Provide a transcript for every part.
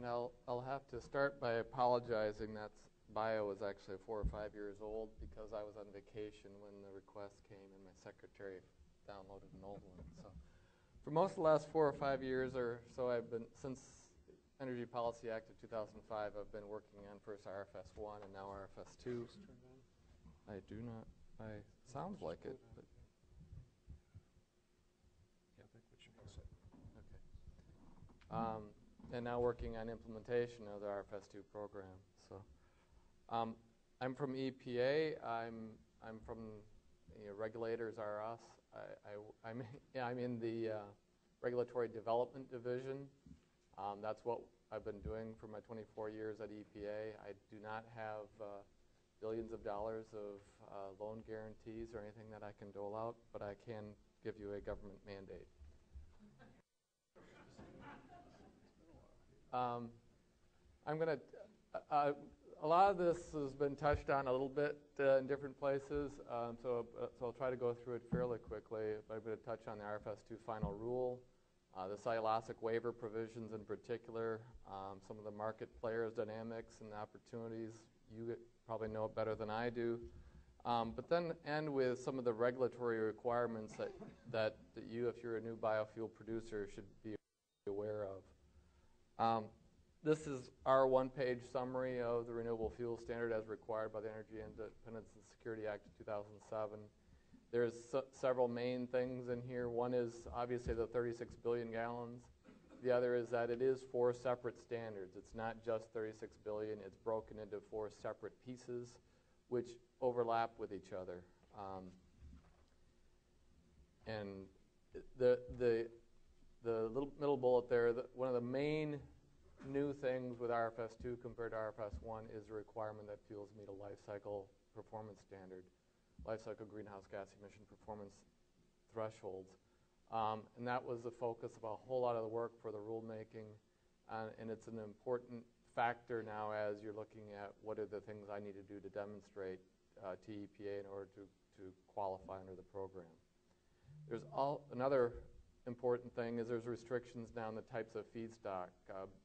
And I'll have to start by apologizing. That's bio was actually 4 or 5 years old because I was on vacation when the request came and my secretary downloaded an old one. So for most of the last 4 or 5 years or so, since Energy Policy Act of 2005, I've been working on first RFS 1 and now RFS 2. I do not. Sounds like it. But Yeah, I think we should fix it. okay. And now working on implementation of the RFS 2 program. So I'm from EPA. I'm from regulators are us. I'm in the regulatory development division. That's what I've been doing for my 24 years at EPA. I do not have billions of dollars of loan guarantees or anything that I can dole out, but I can give you a government mandate. I'm going to, a lot of this has been touched on a little bit in different places, so I'll try to go through it fairly quickly. But I'm going to touch on the RFS 2 final rule, the cellulosic waiver provisions in particular, some of the market players' dynamics and the opportunities. You probably know it better than I do. But then end with some of the regulatory requirements that you, if you're a new biofuel producer, should be aware of. This is our one-page summary of the Renewable Fuel Standard as required by the Energy Independence and Security Act of 2007. There's several main things in here. One is obviously the 36 billion gallons. The other is that it is 4 separate standards. It's not just 36 billion. It's broken into 4 separate pieces which overlap with each other. And the little middle bullet there, one of the main new things with RFS 2 compared to RFS 1 is the requirement that fuels meet a life cycle performance standard, life cycle greenhouse gas emission performance thresholds. And that was the focus of a whole lot of the work for the rulemaking, and it's an important factor now as you're looking at what are the things I need to do to demonstrate to EPA in order to qualify under the program. There's another important thing is there's restrictions now on the types of feedstock.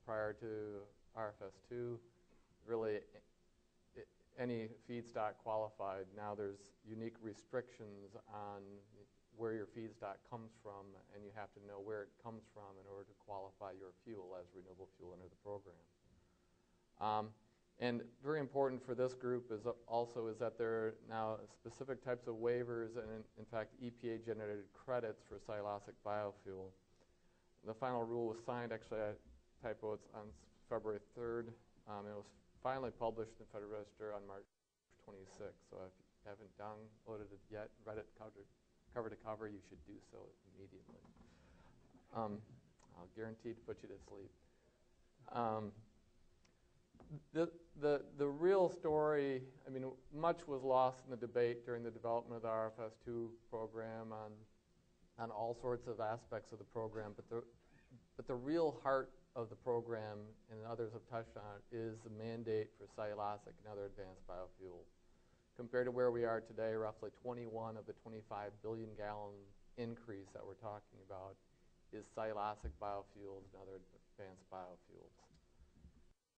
Prior to RFS 2, really any feedstock qualified. Now there's unique restrictions on where your feedstock comes from, and you have to know where it comes from in order to qualify your fuel as renewable fuel under the program. And very important for this group is that there are now specific types of waivers and, in fact, EPA-generated credits for cellulosic biofuel. The final rule was signed, actually, I typo, it's on February 3rd. It was finally published in the Federal Register on March 26th. So if you haven't downloaded it yet, read it cover to cover, you should do so immediately. I'll guarantee to put you to sleep. The real story, I mean, much was lost in the debate during the development of the RFS 2 program on all sorts of aspects of the program, but the real heart of the program, and others have touched on it, is the mandate for cellulosic and other advanced biofuels. Compared to where we are today, roughly 21 of the 25 billion gallon increase that we're talking about is cellulosic biofuels and other advanced biofuels.